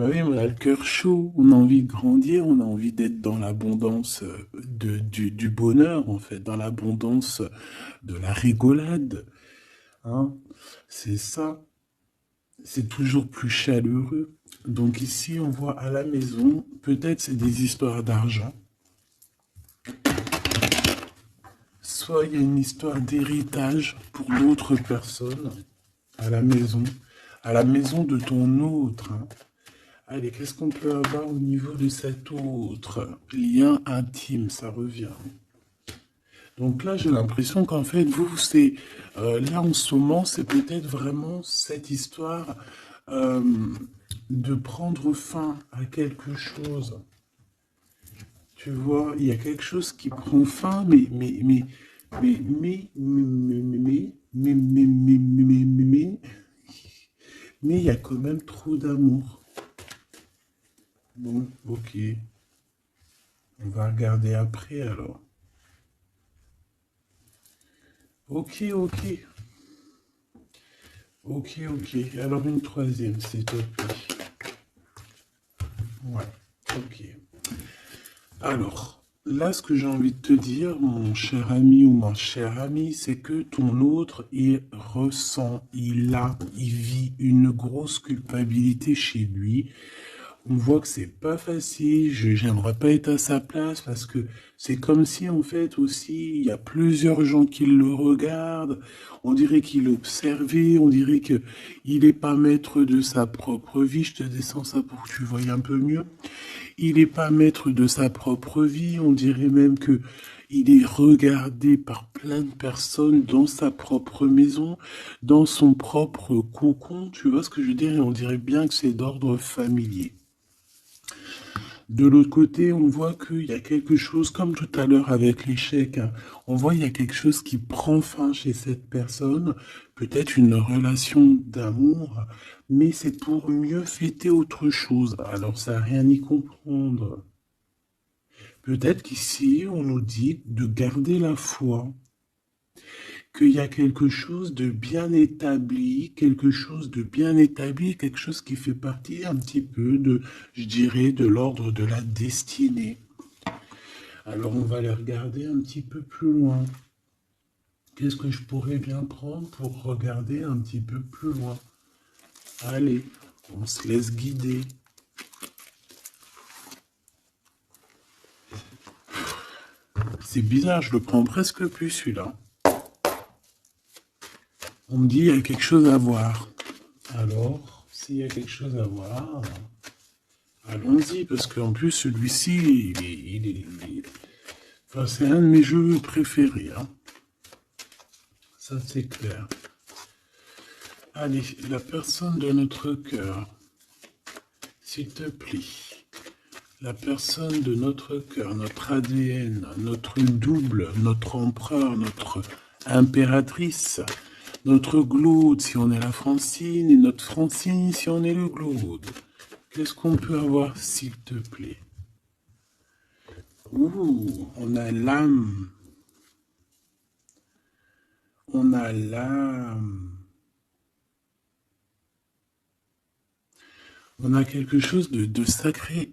Bah oui, on a le cœur chaud, on a envie de grandir, on a envie d'être dans l'abondance du bonheur, en fait, dans l'abondance de la rigolade, hein. C'est ça, c'est toujours plus chaleureux. Donc ici, on voit à la maison, peut-être c'est des histoires d'argent, soit il y a une histoire d'héritage pour d'autres personnes à la maison de ton autre, hein. Allez, qu'est-ce qu'on peut avoir au niveau de cet autre lien intime, ça revient. Donc là, j'ai l'impression qu'en fait, vous, c'est là en ce moment, c'est peut-être vraiment cette histoire euh, de prendre fin à quelque chose. Tu vois, il y a quelque chose qui prend fin, mais il y a quand même trop d'amour. Bon, ok, on va regarder après alors. Ok, ok, ok. Alors une troisième, s'il te plaît. Ouais, ok. Alors, là, ce que j'ai envie de te dire, mon cher ami ou ma chère amie, c'est que ton autre, il ressent, il vit une grosse culpabilité chez lui. On voit que c'est pas facile, j'aimerais pas être à sa place parce que c'est comme si en fait aussi il y a plusieurs gens qui le regardent, on dirait qu'il est observé, on dirait que il est pas maître de sa propre vie, je te descends ça pour que tu voyes un peu mieux. Il est pas maître de sa propre vie, on dirait même que il est regardé par plein de personnes dans sa propre maison, dans son propre cocon, tu vois ce que je veux dire, et on dirait bien que c'est d'ordre familier. De l'autre côté, on voit qu'il y a quelque chose, comme tout à l'heure avec l'échec, hein, on voit qu'il y a quelque chose qui prend fin chez cette personne, peut-être une relation d'amour, mais c'est pour mieux fêter autre chose. Alors ça n'a rien à y comprendre. Peut-être qu'ici, on nous dit de garder la foi, qu'il y a quelque chose de bien établi, quelque chose de bien établi, quelque chose qui fait partie un petit peu de, je dirais, de l'ordre de la destinée. Alors on va aller regarder un petit peu plus loin. Qu'est-ce que je pourrais bien prendre pour regarder un petit peu plus loin? Allez, on se laisse guider. C'est bizarre, je le prends presque plus celui-là. On me dit il y a quelque chose à voir. Alors, s'il y a quelque chose à voir, allons-y, parce qu'en plus celui-ci, enfin, c'est un de mes jeux préférés, hein. Ça c'est clair. Allez, la personne de notre cœur, s'il te plaît. La personne de notre cœur, notre ADN, notre double, notre empereur, notre impératrice, notre Glaude si on est la Francine et notre Francine si on est le Glaude. Qu'est-ce qu'on peut avoir s'il te plaît? Ouh, on a l'âme. On a l'âme. On a quelque chose de sacré.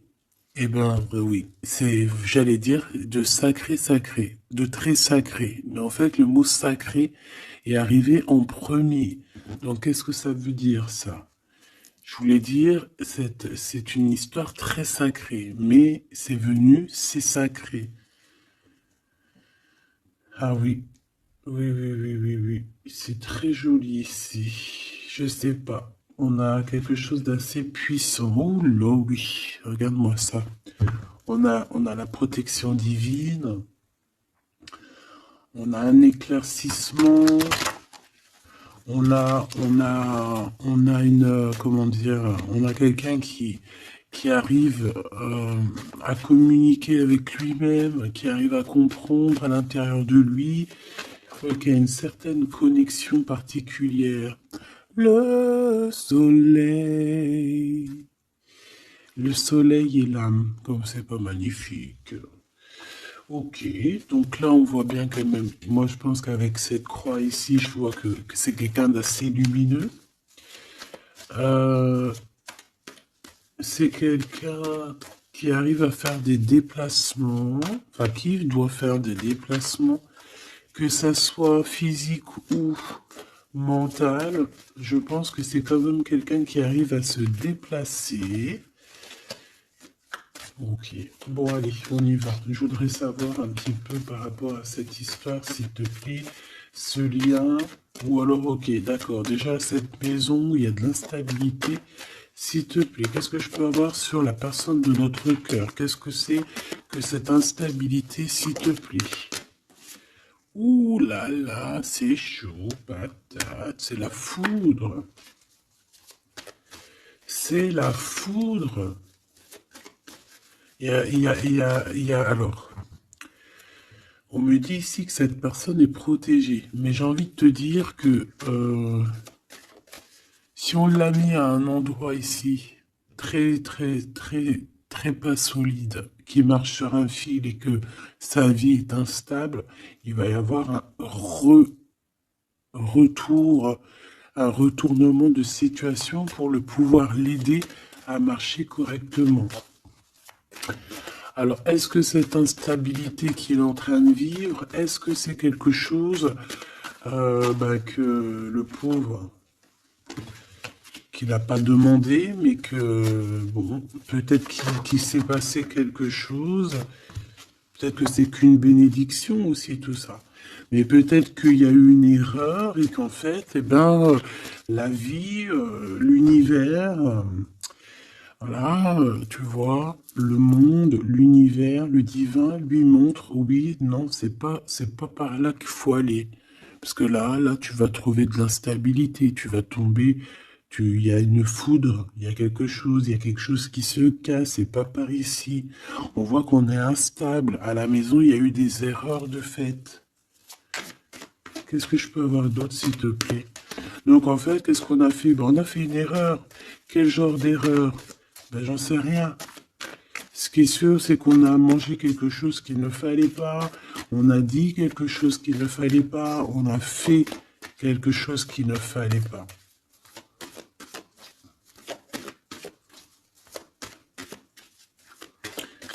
Eh ben oui, c'est, j'allais dire, de sacré sacré, de très sacré. Mais en fait, le mot sacré est arrivé en premier. Donc qu'est-ce que ça veut dire ça? Je voulais dire, c'est une histoire très sacrée, mais c'est venu, c'est sacré. Ah oui, oui. C'est très joli ici. Je sais pas. On a quelque chose d'assez puissant. Oh là oui, regarde-moi ça. On a la protection divine, on a un éclaircissement, on a une, comment dire, on a quelqu'un qui arrive à communiquer avec lui-même, qui arrive à comprendre à l'intérieur de lui, qui a une certaine connexion particulière. Le soleil. Le soleil et l'âme, comme c'est pas magnifique. Ok, donc là on voit bien quand même, moi je pense qu'avec cette croix ici, je vois que c'est quelqu'un d'assez lumineux. Euh, c'est quelqu'un qui arrive à faire des déplacements, enfin qui doit faire des déplacements, que ça soit physique ou mental. Je pense que c'est quand même quelqu'un qui arrive à se déplacer. Ok, bon allez, on y va. Je voudrais savoir un petit peu par rapport à cette histoire, s'il te plaît, ce lien, ou alors ok, d'accord, déjà cette maison où il y a de l'instabilité, s'il te plaît, qu'est-ce que je peux avoir sur la personne de notre cœur? Qu'est-ce que c'est que cette instabilité, s'il te plaît? Ouh là là, c'est chaud, patate, c'est la foudre. C'est la foudre. Alors, on me dit ici que cette personne est protégée, mais j'ai envie de te dire que si on l'a mis à un endroit ici, très, très, très, très pas solide, qui marche sur un fil et que sa vie est instable, il va y avoir retour, un retournement de situation pour le pouvoir l'aider à marcher correctement. Alors, est-ce que cette instabilité qu'il est en train de vivre, est-ce que c'est quelque chose que le pauvre, qu'il n'a pas demandé, mais que, bon, peut-être qu'il s'est passé quelque chose, peut-être que c'est qu'une bénédiction aussi, tout ça. Mais peut-être qu'il y a eu une erreur et qu'en fait, la vie, l'univers... Voilà, tu vois, le monde, l'univers, le divin lui montre, oui, non, c'est pas par là qu'il faut aller. Parce que là, tu vas trouver de l'instabilité, tu vas tomber, il y a une foudre, il y a quelque chose qui se casse, c'est pas par ici. On voit qu'on est instable. À la maison, il y a eu des erreurs de fait. Qu'est-ce que je peux avoir d'autre, s'il te plaît? Donc, en fait, qu'est-ce qu'on a fait? Ben, on a fait une erreur. Quel genre d'erreur? Ben, j'en sais rien. Ce qui est sûr, c'est qu'on a mangé quelque chose qu'il ne fallait pas, on a dit quelque chose qu'il ne fallait pas, on a fait quelque chose qu'il ne fallait pas.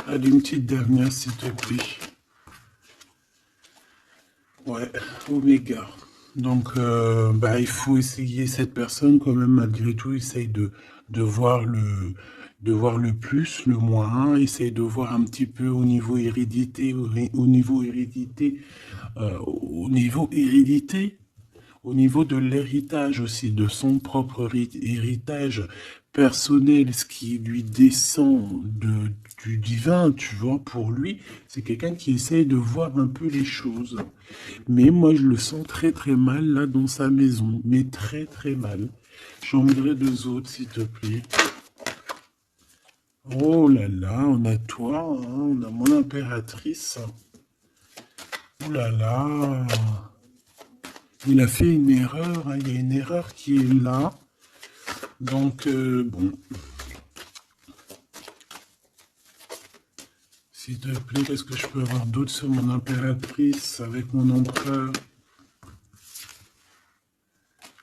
Allez, une petite dernière, s'il te plaît. Ouais, Oméga. Donc, il faut essayer, cette personne, quand même, malgré tout, essaye de voir de voir le plus, le moins, essaye de voir un petit peu au niveau hérédité, au niveau hérédité, au niveau de l'héritage aussi, de son propre héritage personnel, ce qui lui descend du divin, tu vois, pour lui, c'est quelqu'un qui essaye de voir un peu les choses. Mais moi, je le sens très très mal là dans sa maison, mais très très mal. J'en voudrais deux autres, s'il te plaît. Oh là là, on a toi, hein, on a mon impératrice. Oh là là. Il a fait une erreur, hein, il y a une erreur qui est là. Donc, bon. S'il te plaît, qu'est-ce que je peux avoir d'autre sur mon impératrice avec mon empereur?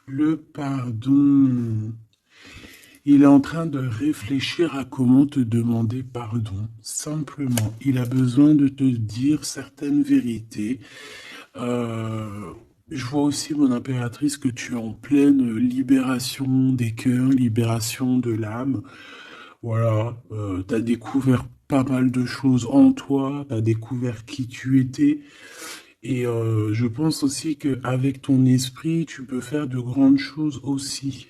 Le pardon. Il est en train de réfléchir à comment te demander pardon. Simplement, il a besoin de te dire certaines vérités. Je vois aussi, mon impératrice, que tu es en pleine libération des cœurs, libération de l'âme. Voilà, tu as découvert pas mal de choses en toi, tu as découvert qui tu étais. Et je pense aussi qu'avec ton esprit, tu peux faire de grandes choses aussi.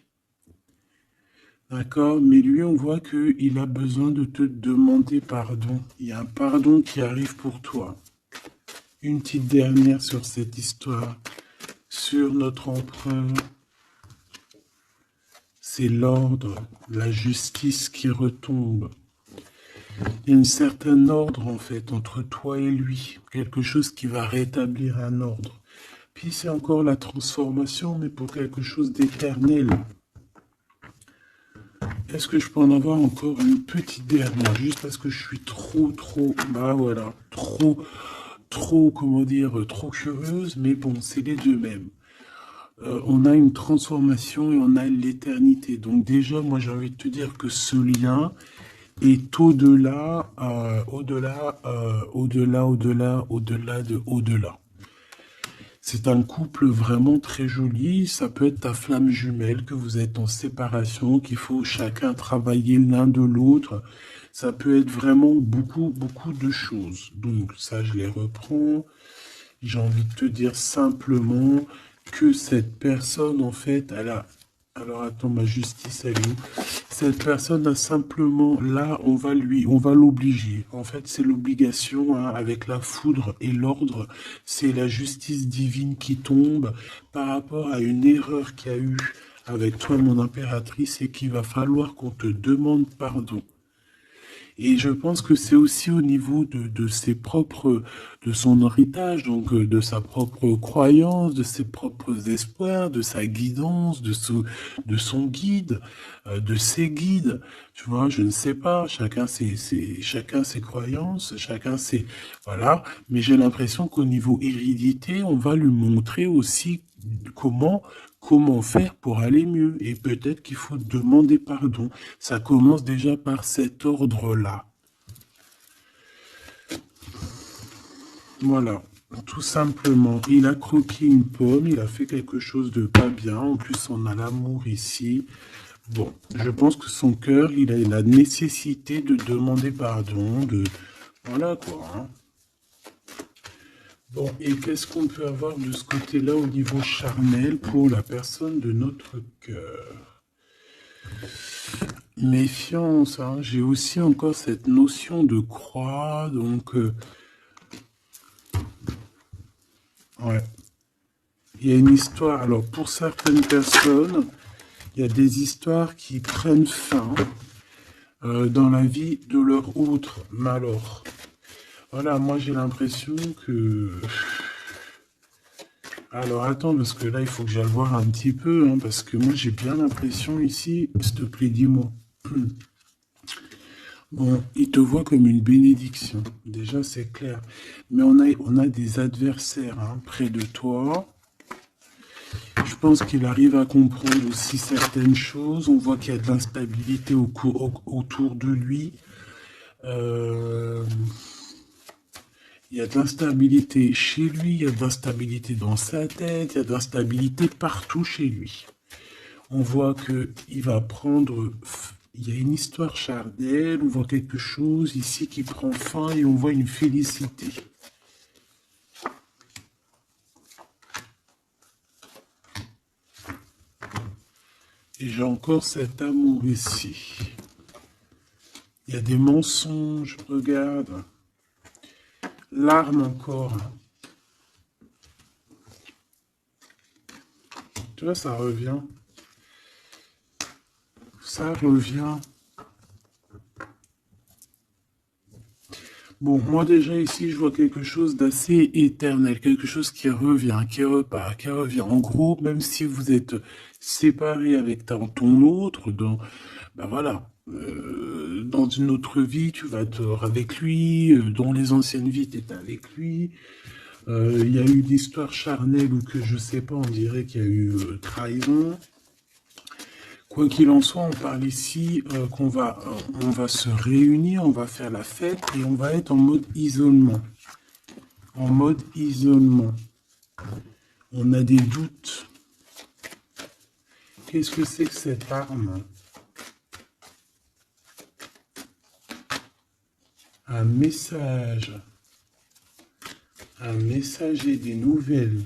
D'accord? Mais lui, on voit qu'il a besoin de te demander pardon. Il y a un pardon qui arrive pour toi. Une petite dernière sur cette histoire. Sur notre empereur. C'est l'ordre, la justice qui retombe. Il y a un certain ordre, en fait, entre toi et lui. Quelque chose qui va rétablir un ordre. Puis c'est encore la transformation, mais pour quelque chose d'éternel. Est-ce que je peux en avoir encore une petite dernière? Juste parce que je suis trop, trop, comment dire, trop curieuse. Mais bon, c'est les deux mêmes. on a une transformation et on a l'éternité. Donc déjà, moi j'ai envie de te dire que ce lien est au-delà, au-delà de au-delà. C'est un couple vraiment très joli. Ça peut être ta flamme jumelle, que vous êtes en séparation, qu'il faut chacun travailler l'un de l'autre. Ça peut être vraiment beaucoup, beaucoup de choses. Donc ça, je les reprends. J'ai envie de te dire simplement que cette personne, en fait, elle a... Alors attends, ma justice, elle est où? Cette personne a simplement, là, on va l'obliger. En fait, c'est l'obligation, hein, avec la foudre et l'ordre. C'est la justice divine qui tombe par rapport à une erreur qu'il y a eu avec toi, mon impératrice, et qu'il va falloir qu'on te demande pardon. Et je pense que c'est aussi au niveau de ses propres, de son héritage, donc de sa propre croyance, de ses propres espoirs, de sa guidance, de son guide, de ses guides. Tu vois, je ne sais pas, chacun ses croyances, chacun ses, voilà. Mais j'ai l'impression qu'au niveau hérédité, on va lui montrer aussi comment faire pour aller mieux. Et peut-être qu'il faut demander pardon. Ça commence déjà par cet ordre-là. Voilà, tout simplement. Il a croqué une pomme, il a fait quelque chose de pas bien. En plus, on a l'amour ici. Bon, je pense que son cœur, il a la nécessité de demander pardon, de... Voilà quoi. Hein. Bon, et qu'est-ce qu'on peut avoir de ce côté-là au niveau charnel pour la personne de notre cœur? Méfiance, hein. J'ai aussi encore cette notion de croix, donc... ouais. Il y a une histoire, alors pour certaines personnes, il y a des histoires qui prennent fin dans la vie de leur autre. Mais alors, voilà, moi j'ai l'impression que... Alors attends, parce que là il faut que j'aille voir un petit peu, hein, parce que moi j'ai bien l'impression ici, s'il te plaît, dis-moi. Bon, il te voit comme une bénédiction, déjà c'est clair. Mais on a des adversaires, hein, près de toi. Je pense qu'il arrive à comprendre aussi certaines choses. On voit qu'il y a de l'instabilité autour de lui. Euh, il y a de l'instabilité chez lui, il y a de l'instabilité dans sa tête, il y a de l'instabilité partout chez lui. On voit qu'il va prendre... Il y a une histoire charnelle, on voit quelque chose ici qui prend fin et on voit une félicité. Et j'ai encore cet amour ici. Il y a des mensonges, regarde. L'arme encore. Tu vois, ça revient. Ça revient. Bon, moi déjà ici, je vois quelque chose d'assez éternel, quelque chose qui revient, qui repart, qui revient. En gros, même si vous êtes séparé avec ton autre, ben voilà, dans une autre vie, tu vas être avec lui, dans les anciennes vies, tu étais avec lui. Il y a eu d'histoires charnelles ou que je sais pas, on dirait qu'il y a eu trahison. Quoi qu'il en soit, on parle ici on va se réunir, on va faire la fête et on va être en mode isolement. En mode isolement. On a des doutes. Qu'est-ce que c'est que cette arme? Un message. Un messager des nouvelles.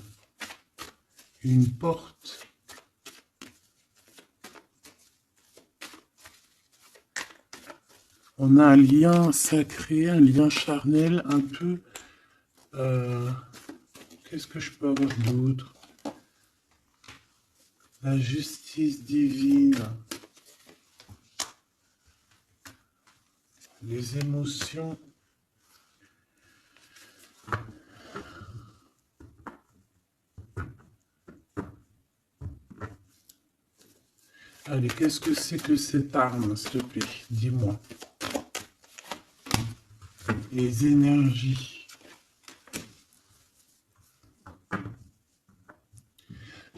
Une porte. On a un lien sacré, un lien charnel un peu... qu'est-ce que je peux avoir d'autre? La justice divine. Les émotions. Allez, qu'est-ce que c'est que cette arme, s'il te plaît? Dis-moi. Les énergies.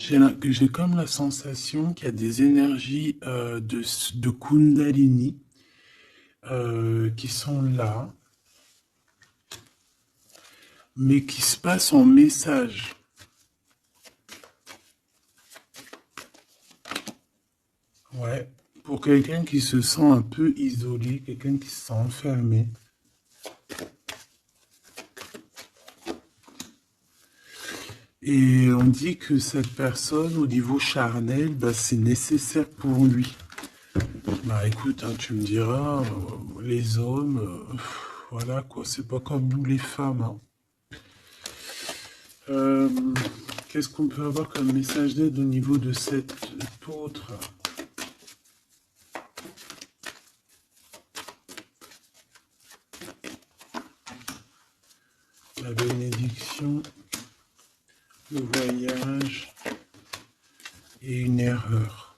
J'ai comme la sensation qu'il y a des énergies de Kundalini qui sont là, mais qui se passent en message. Ouais, pour quelqu'un qui se sent un peu isolé, quelqu'un qui se sent enfermé. Et on dit que cette personne, au niveau charnel, bah, c'est nécessaire pour lui. Bah écoute, hein, tu me diras, les hommes, voilà quoi, c'est pas comme nous les femmes. Hein. Euh, Qu'est-ce qu'on peut avoir comme message d'aide au niveau de cet autre? La bénédiction, le voyage et une erreur.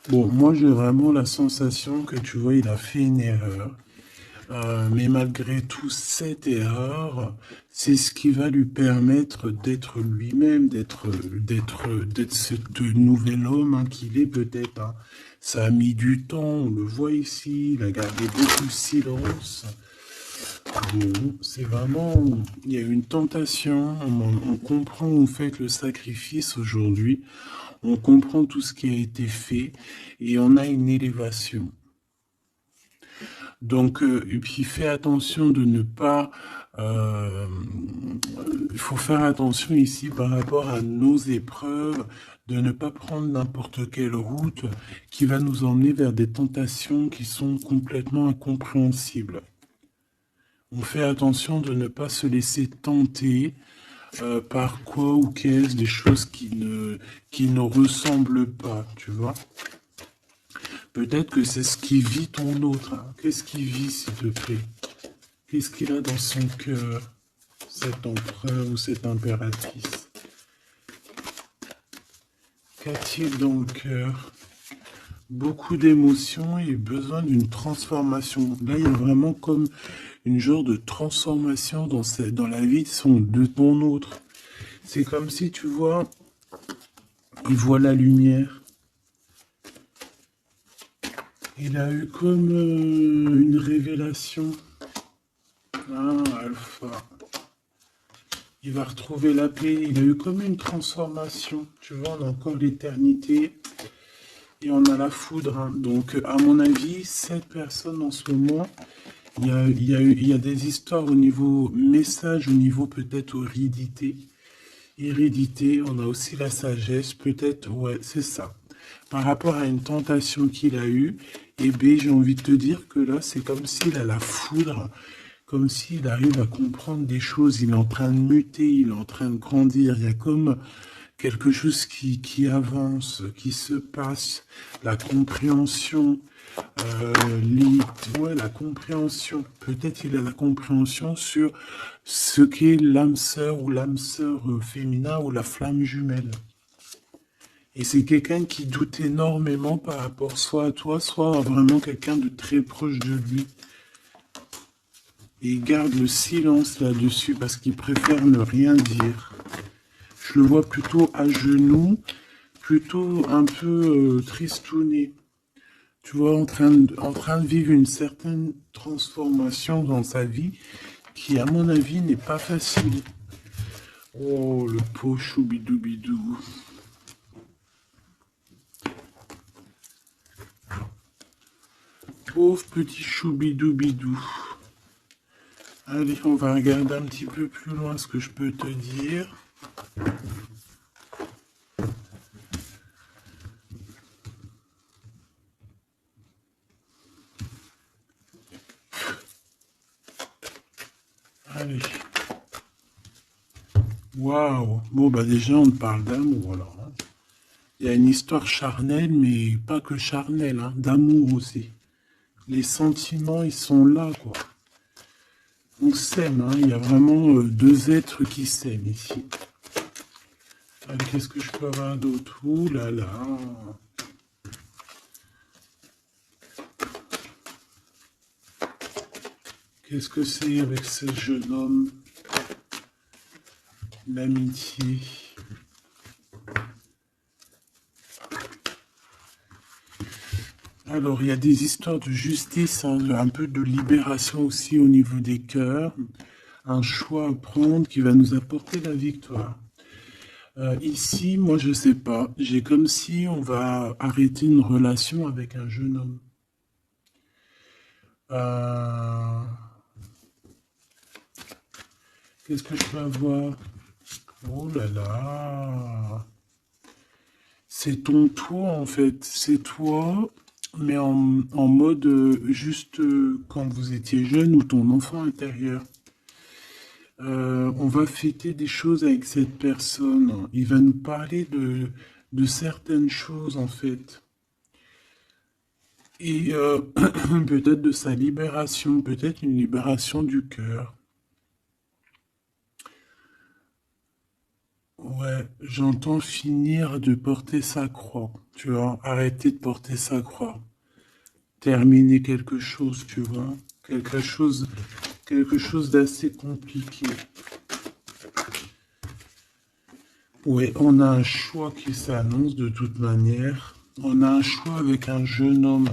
Bon, moi j'ai vraiment la sensation que tu vois, il a fait une erreur. Mais malgré tout, cette erreur, c'est ce qui va lui permettre d'être lui-même, d'être ce nouvel homme hein, qu'il est peut-être. Hein. Ça a mis du temps, on le voit ici, il a gardé beaucoup de silence. Bon, c'est vraiment, il y a une tentation, on comprend, vous faites le sacrifice aujourd'hui, on comprend tout ce qui a été fait et on a une élévation. Donc, et puis fais attention de ne pas... il faut faire attention ici par rapport à nos épreuves, de ne pas prendre n'importe quelle route qui va nous emmener vers des tentations qui sont complètement incompréhensibles. On fait attention de ne pas se laisser tenter par quoi ou qu'est-ce, des choses qui ne ressemblent pas, tu vois. Peut-être que c'est ce qui vit ton autre. Hein. Qu'est-ce qu'il vit, s'il te plaît? Qu'est-ce qu'il a dans son cœur, cet empereur ou cette impératrice? Qu'a-t-il dans le cœur? Beaucoup d'émotions et besoin d'une transformation. Là, il y a vraiment comme une genre de transformation dans la vie de ton autre. C'est comme si, tu vois, il voit la lumière. Il a eu comme une révélation. Ah, Alpha. Il va retrouver la paix. Il a eu comme une transformation. Tu vois, on a encore l'éternité. Et on a la foudre. Hein. Donc, à mon avis, cette personne en ce moment, il y a des histoires au niveau message, au niveau peut-être hérédité. Hérédité, on a aussi la sagesse, peut-être, ouais, c'est ça. Par rapport à une tentation qu'il a eue, et B, j'ai envie de te dire que là, c'est comme s'il a la foudre, comme s'il arrive à comprendre des choses, il est en train de muter, il est en train de grandir, il y a comme quelque chose qui avance, qui se passe, la compréhension, ouais, la compréhension. Peut-être il a la compréhension sur ce qu'est l'âme sœur ou l'âme sœur féminin ou la flamme jumelle. Et c'est quelqu'un qui doute énormément par rapport soit à toi, soit à vraiment quelqu'un de très proche de lui. Et il garde le silence là-dessus parce qu'il préfère ne rien dire. Je le vois plutôt à genoux, plutôt un peu tristouné. Tu vois, en train de vivre une certaine transformation dans sa vie qui, à mon avis, n'est pas facile. Oh, le pauvre choubidoubidou. Pauvre petit choubidoubidou. Allez, on va regarder un petit peu plus loin ce que je peux te dire. Allez. Waouh. Bon, bah déjà, on parle d'amour, alors. Hein. Il y a une histoire charnelle, mais pas que charnelle, hein, d'amour aussi. Les sentiments, ils sont là, quoi. On s'aime, hein. Il y a vraiment deux êtres qui s'aiment ici. Allez, qu'est-ce que je peux avoir d'autre? Ouh là là. Qu'est-ce que c'est avec ce jeune homme? l'amitié. Alors, il y a des histoires de justice, hein, un peu de libération aussi au niveau des cœurs. Un choix à prendre qui va nous apporter la victoire. Ici, moi, je sais pas. J'ai comme si on va arrêter une relation avec un jeune homme. Euh, Qu'est-ce que je peux avoir? Oh là là! C'est ton toi, en fait. C'est toi, mais en mode juste quand vous étiez jeune ou ton enfant intérieur. On va fêter des choses avec cette personne. Il va nous parler de certaines choses, en fait. Et peut-être de sa libération, peut-être une libération du cœur. Ouais, j'entends finir de porter sa croix, tu vois, arrêter de porter sa croix, terminer quelque chose, tu vois, quelque chose d'assez compliqué. Ouais, on a un choix qui s'annonce de toute manière. On a un choix avec un jeune homme.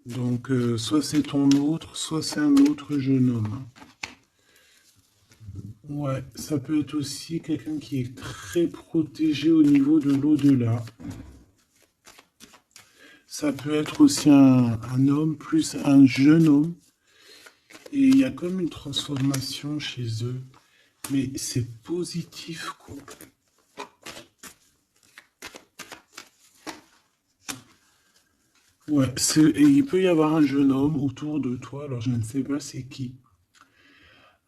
Donc, soit c'est ton autre, soit c'est un autre jeune homme. Ouais, ça peut être aussi quelqu'un qui est très protégé au niveau de l'au-delà. Ça peut être aussi un homme plus un jeune homme. Et il y a comme une transformation chez eux. Mais c'est positif, quoi. Ouais, et il peut y avoir un jeune homme autour de toi, alors je ne sais pas c'est qui.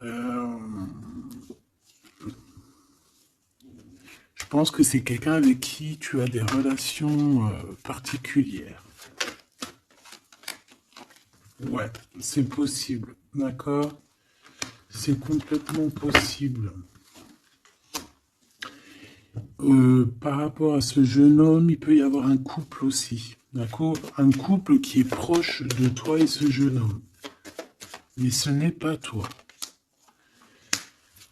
Euh, je pense que c'est quelqu'un avec qui tu as des relations particulières. Ouais, c'est possible, d'accord? C'est complètement possible. Par rapport à ce jeune homme, il peut y avoir un couple aussi, d'accord? Un couple qui est proche de toi et ce jeune homme. Mais ce n'est pas toi.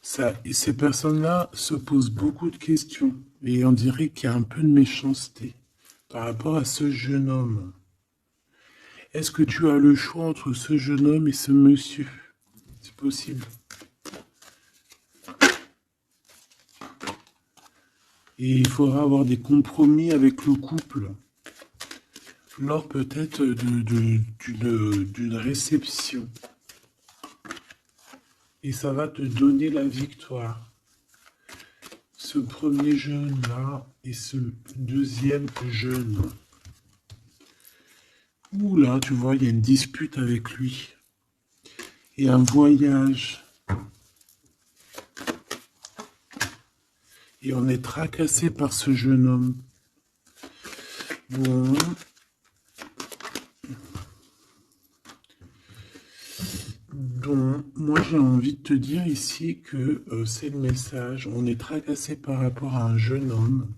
Ça, et ces personnes-là se posent beaucoup de questions. Et on dirait qu'il y a un peu de méchanceté par rapport à ce jeune homme. Est-ce que tu as le choix entre ce jeune homme et ce monsieur? C'est possible. Et il faudra avoir des compromis avec le couple lors peut-être d'une réception. Et ça va te donner la victoire. Ce premier jeune-là et ce deuxième jeune. Ouh là, tu vois, il y a une dispute avec lui. Et un voyage. Et on est tracassé par ce jeune homme. Bon. Donc, moi j'ai envie de te dire ici que c'est le message. On est tracassé par rapport à un jeune homme.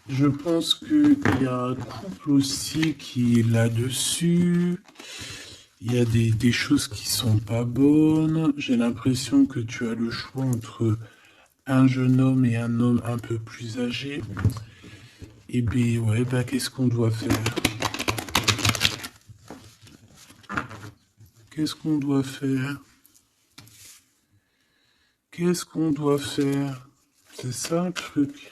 Je pense qu'il y a un couple aussi qui est là-dessus. Il y a des choses qui sont pas bonnes. J'ai l'impression que tu as le choix entre un jeune homme et un homme un peu plus âgé. Et bien, ouais, bah, qu'est-ce qu'on doit faire? Qu'est-ce qu'on doit faire? Qu'est-ce qu'on doit faire? C'est ça le truc.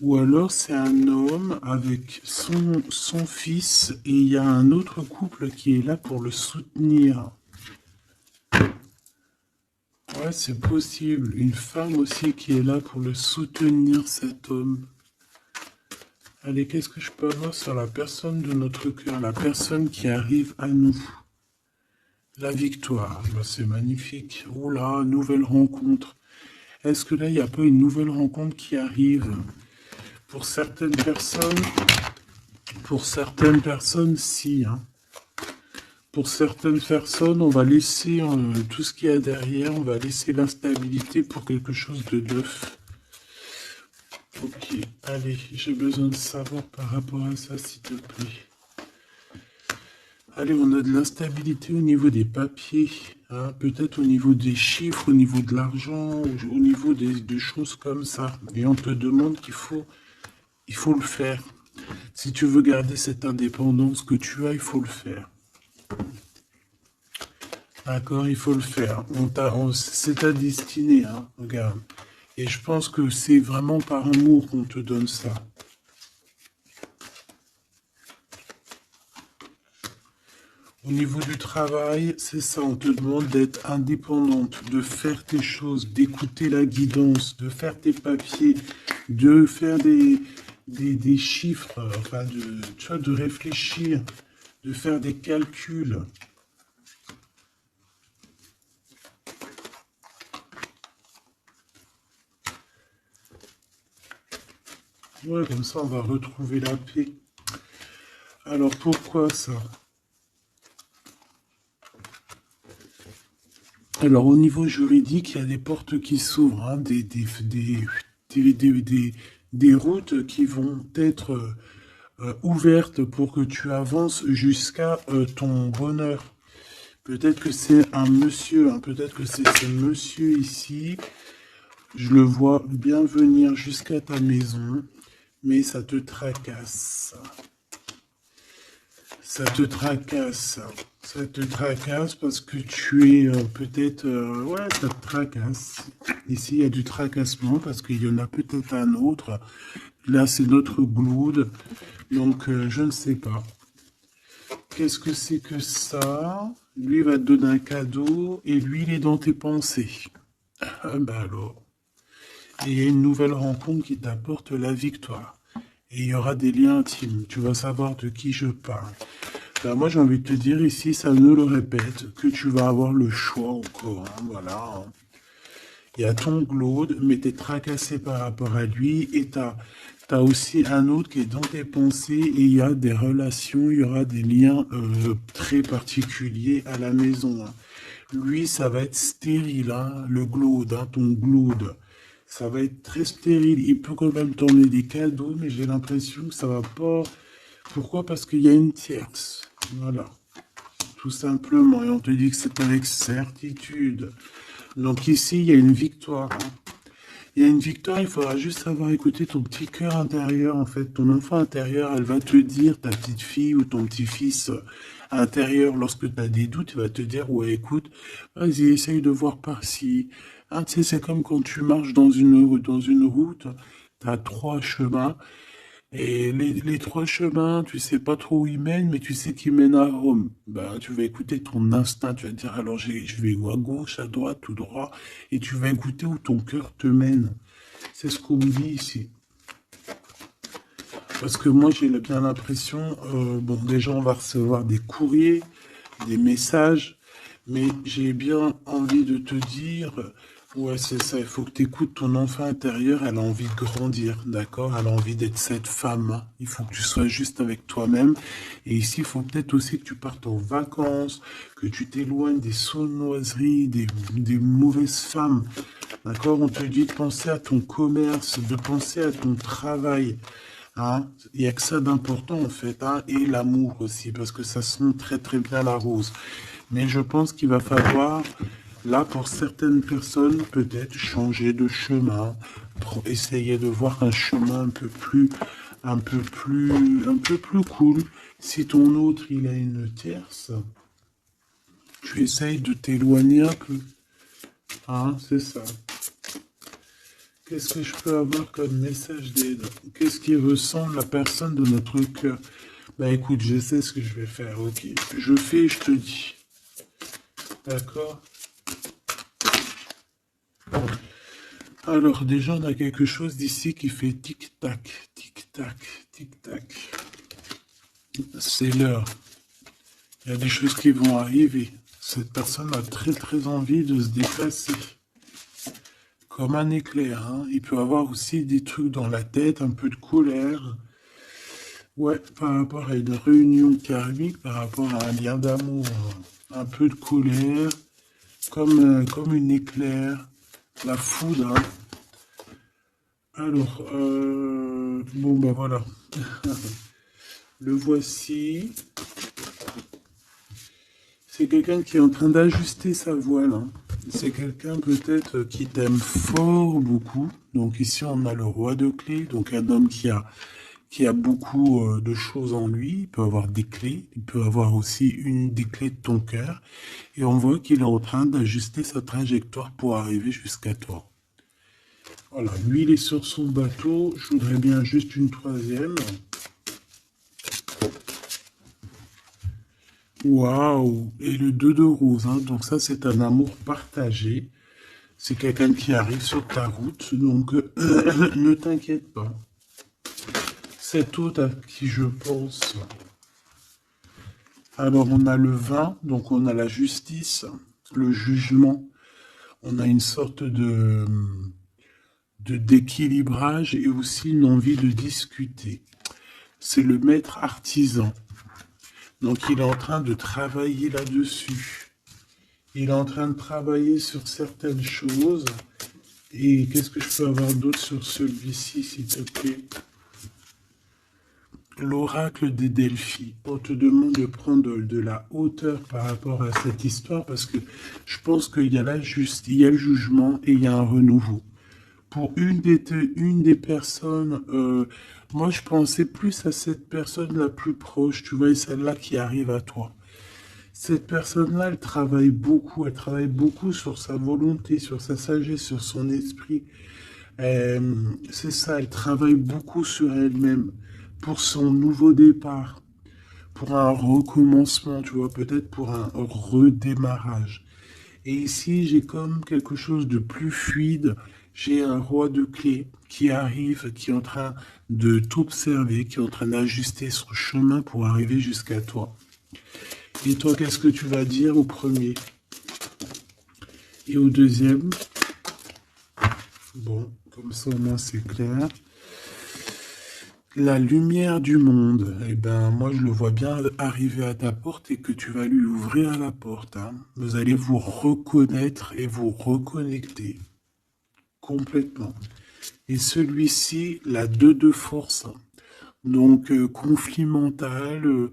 Ou alors c'est un homme avec son fils et il y a un autre couple qui est là pour le soutenir. Ouais, c'est possible. Une femme aussi qui est là pour le soutenir, cet homme. Allez, qu'est-ce que je peux avoir sur la personne de notre cœur, la personne qui arrive à nous? La victoire, bah, c'est magnifique. Oh là, nouvelle rencontre. Est-ce que là, il n'y a pas une nouvelle rencontre qui arrive? Pour certaines personnes, si. Hein. Pour certaines personnes, on va laisser tout ce qu'il y a derrière, on va laisser l'instabilité pour quelque chose de neuf. Ok, allez, j'ai besoin de savoir par rapport à ça, s'il te plaît. Allez, on a de l'instabilité au niveau des papiers, hein, peut-être au niveau des chiffres, au niveau de l'argent, au niveau de choses comme ça. Et on te demande il faut le faire. Si tu veux garder cette indépendance que tu as, il faut le faire. D'accord, il faut le faire. C'est ta destinée, hein, regarde. Et je pense que c'est vraiment par amour qu'on te donne ça. Au niveau du travail, c'est ça, on te demande d'être indépendante, de faire tes choses, d'écouter la guidance, de faire tes papiers, de faire des chiffres, enfin, tu vois, de réfléchir, de faire des calculs. Ouais, comme ça, on va retrouver la paix. Alors, pourquoi ça? Alors, au niveau juridique, il y a des portes qui s'ouvrent, hein, des routes qui vont être ouvertes pour que tu avances jusqu'à ton bonheur. Peut-être que c'est un monsieur, hein, peut-être que c'est ce monsieur ici. Je le vois bien venir jusqu'à ta maison, mais ça te tracasse. Ça te tracasse. Ça te tracasse parce que tu es peut-être... ouais, ça te tracasse. Ici, il y a du tracassement parce qu'il y en a peut-être un autre. Là, c'est notre Gloude. Donc, je ne sais pas. Qu'est-ce que c'est que ça? Lui va te donner un cadeau et lui, il est dans tes pensées. Ah bah alors. Et il y a une nouvelle rencontre qui t'apporte la victoire. Et il y aura des liens intimes. Tu vas savoir de qui je parle. Ben, moi, j'ai envie de te dire ici, ça ne le répète, que tu vas avoir le choix encore. Hein, voilà. Hein. Il y a ton Claude, mais tu es tracassé par rapport à lui. Et tu as aussi un autre qui est dans tes pensées. Et il y a des relations, il y aura des liens très particuliers à la maison. Hein. Lui, ça va être stérile, hein, le Claude, hein, ton Claude. Ça va être très stérile. Il peut quand même t'emmener des cadeaux, mais j'ai l'impression que ça va pas. Pourquoi? Parce qu'il y a une tierce. Voilà. Tout simplement. Et on te dit que c'est avec certitude. Donc ici, il y a une victoire. Hein. Il y a une victoire, il faudra juste savoir écouter ton petit cœur intérieur, en fait. Ton enfant intérieur, elle va te dire, ta petite fille ou ton petit-fils intérieur, lorsque tu as des doutes, il va te dire, ouais, écoute, vas-y, essaye de voir par-ci. Hein, tu sais, c'est comme quand tu marches dans une route, tu as trois chemins. Et les trois chemins, tu sais pas trop où ils mènent, mais tu sais qu'ils mènent à Rome. Ben, tu vas écouter ton instinct, tu vas te dire, alors je vais à gauche, à droite, tout droit, et tu vas écouter où ton cœur te mène. C'est ce qu'on me dit ici. Parce que moi, j'ai bien l'impression, bon, déjà, on va recevoir des courriers, des messages, mais j'ai bien envie de te dire, ouais, c'est ça, il faut que tu écoutes ton enfant intérieur, elle a envie de grandir, d'accord? Elle a envie d'être cette femme. Hein. Il faut que tu sois juste avec toi-même. Et ici, il faut peut-être aussi que tu partes en vacances, que tu t'éloignes des sournoiseries, des mauvaises femmes. D'accord? On te dit de penser à ton commerce, de penser à ton travail. Hein, il n'y a que ça d'important en fait, hein, et l'amour aussi, parce que ça sent très très bien la rose. Mais je pense qu'il va falloir, là pour certaines personnes, peut-être changer de chemin, pour essayer de voir un chemin un peu plus cool. Si ton autre il a une tierce, tu essayes de t'éloigner un peu. Hein, c'est ça. Qu'est-ce que je peux avoir comme message d'aide? Qu'est-ce qui ressent la personne de notre cœur? Bah écoute, je sais ce que je vais faire, ok. Je fais et je te dis. D'accord? Alors déjà, on a quelque chose d'ici qui fait tic-tac, tic-tac, tic-tac. C'est l'heure. Il y a des choses qui vont arriver. Cette personne a très très envie de se déplacer. Comme un éclair, hein. Il peut avoir aussi des trucs dans la tête, un peu de colère. Ouais, par rapport à une réunion karmique, par rapport à un lien d'amour, un peu de colère, comme une éclair, la foudre. Hein. Alors, bon ben voilà, le voici. C'est quelqu'un qui est en train d'ajuster sa voile, hein. C'est quelqu'un peut-être qui t'aime fort beaucoup. Donc ici on a le roi de clés, donc un homme qui a beaucoup de choses en lui. Il peut avoir des clés, il peut avoir aussi une des clés de ton cœur. Et on voit qu'il est en train d'ajuster sa trajectoire pour arriver jusqu'à toi. Voilà, lui il est sur son bateau. Je voudrais bien juste une troisième. Waouh! Et le 2 de rose, hein. Donc ça c'est un amour partagé. C'est quelqu'un qui arrive sur ta route, donc ne t'inquiète pas. Cet autre à qui je pense. Alors on a le 20, donc on a la justice, le jugement. On a une sorte d'équilibrage et aussi une envie de discuter. C'est le maître artisan. Donc il est en train de travailler là-dessus. Il est en train de travailler sur certaines choses. Et qu'est-ce que je peux avoir d'autre sur celui-ci, s'il te plaît? L'oracle des Delphi. On te demande de prendre de la hauteur par rapport à cette histoire parce que je pense qu'il y a il y a le jugement et il y a un renouveau. Pour une des personnes, moi je pensais plus à cette personne la plus proche, tu vois, celle-là qui arrive à toi. Cette personne-là, elle travaille beaucoup sur sa volonté, sur sa sagesse, sur son esprit. C'est ça, elle travaille beaucoup sur elle-même pour son nouveau départ, pour un recommencement, tu vois, peut-être pour un redémarrage. Et ici, j'ai comme quelque chose de plus fluide. J'ai un roi de clés qui arrive, qui est en train de t'observer, qui est en train d'ajuster son chemin pour arriver jusqu'à toi. Et toi, qu'est-ce que tu vas dire au premier et au deuxième? Bon, comme ça au moins c'est clair. La lumière du monde, eh ben moi je le vois bien arriver à ta porte et que tu vas lui ouvrir la porte, hein. Vous allez vous reconnaître et vous reconnecter complètement. Et celui-ci, la 2 de force, donc conflit mental,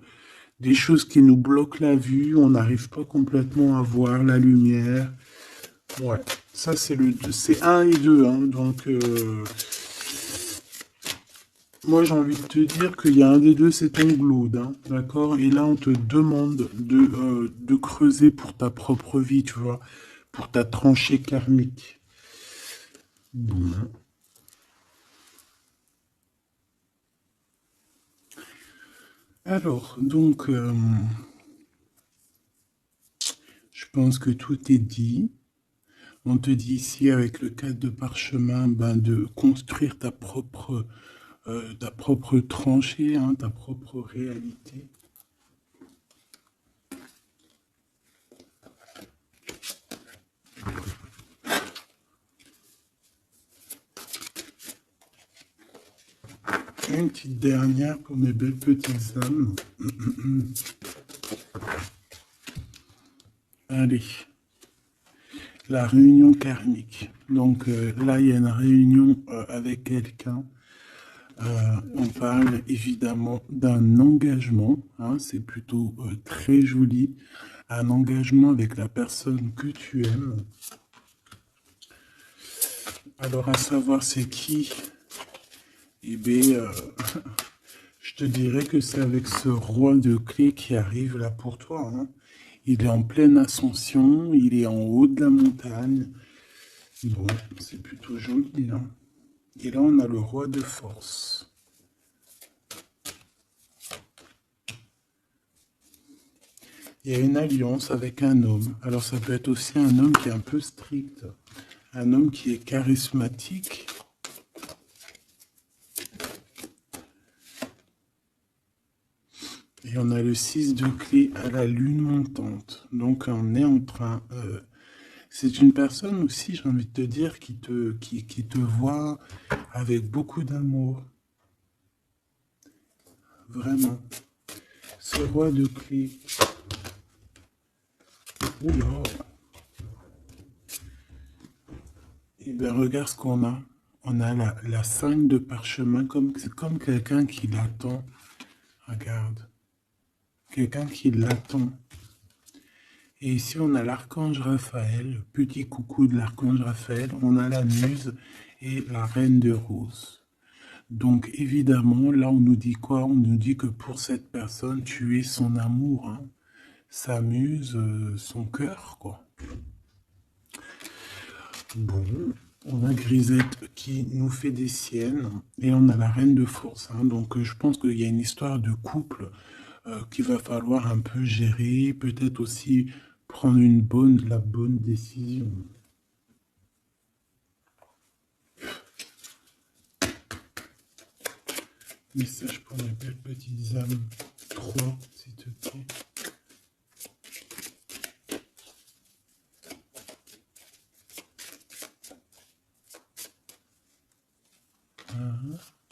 des choses qui nous bloquent la vue, on n'arrive pas complètement à voir la lumière. Ouais, ça c'est 1 et 2, hein, donc moi j'ai envie de te dire qu'il y a un des deux, c'est ton glaude, hein, d'accord? Et là on te demande de creuser pour ta propre vie, tu vois, pour ta tranchée karmique. Bon. Alors, donc, je pense que tout est dit. On te dit ici, avec le cadre de parchemin, ben, de construire ta propre tranchée, hein, ta propre réalité. Une petite dernière pour mes belles petites âmes. Allez, la réunion karmique. Donc là, il y a une réunion avec quelqu'un. On parle évidemment d'un engagement, hein, c'est plutôt très joli. Un engagement avec la personne que tu aimes. Alors, à savoir c'est qui? Eh bien, je te dirais que c'est avec ce roi de clés qui arrive là pour toi, hein. Il est en pleine ascension, il est en haut de la montagne. Bon, c'est plutôt joli, hein. Et là, on a le roi de force. Il y a une alliance avec un homme. Alors, ça peut être aussi un homme qui est un peu strict. Un homme qui est charismatique. Et on a le 6 de clé à la lune montante. Donc, on est en train... c'est une personne aussi, j'ai envie de te dire, qui te voit avec beaucoup d'amour. Vraiment. Ce roi de clés. Oula. Et bien, regarde ce qu'on a. On a la 5 de parchemin, c'est comme quelqu'un qui l'attend. Regarde. Quelqu'un qui l'attend. Et ici, on a l'archange Raphaël, petit coucou de l'archange Raphaël. On a la muse et la reine de rose. Donc, évidemment, là, on nous dit quoi? On nous dit que pour cette personne, tu es son amour, hein, sa muse, son cœur, quoi. Bon, on a Grisette qui nous fait des siennes et on a la reine de force, hein. Donc, je pense qu'il y a une histoire de couple qu'il va falloir un peu gérer, peut-être aussi prendre la bonne décision. Message pour mes belles petites âmes. 3, s'il te plaît.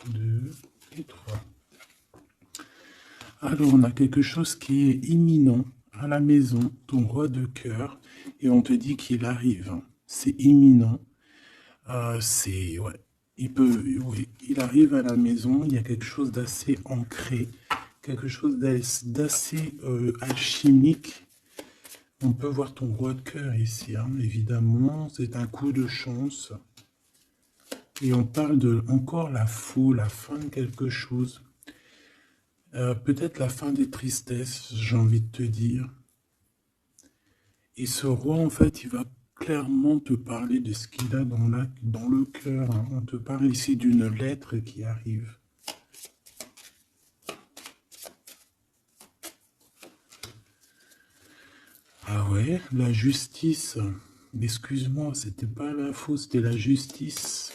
1, 2 et 3. Alors, on a quelque chose qui est imminent à la maison, ton roi de cœur, et on te dit qu'il arrive. C'est imminent. Ouais. Oui, il arrive à la maison, il y a quelque chose d'assez ancré, quelque chose d'assez alchimique. On peut voir ton roi de cœur ici, hein, évidemment, c'est un coup de chance. Et on parle de encore la fin de quelque chose. Peut-être la fin des tristesses, j'ai envie de te dire. Et ce roi, en fait, il va clairement te parler de ce qu'il a dans le cœur, hein. On te parle ici d'une lettre qui arrive. Ah ouais, la justice. Excuse-moi, c'était pas l'info, c'était la justice.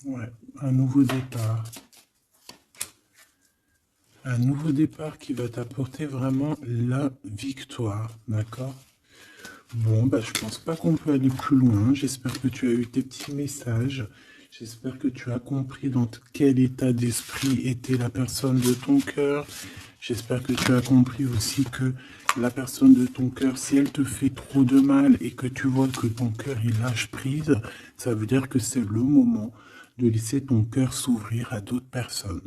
Ouais, un nouveau départ. Un nouveau départ qui va t'apporter vraiment la victoire, d'accord? Bon, bah, je pense pas qu'on peut aller plus loin. J'espère que tu as eu tes petits messages. J'espère que tu as compris dans quel état d'esprit était la personne de ton cœur. J'espère que tu as compris aussi que la personne de ton cœur, si elle te fait trop de mal et que tu vois que ton cœur il lâche prise, ça veut dire que c'est le moment de laisser ton cœur s'ouvrir à d'autres personnes.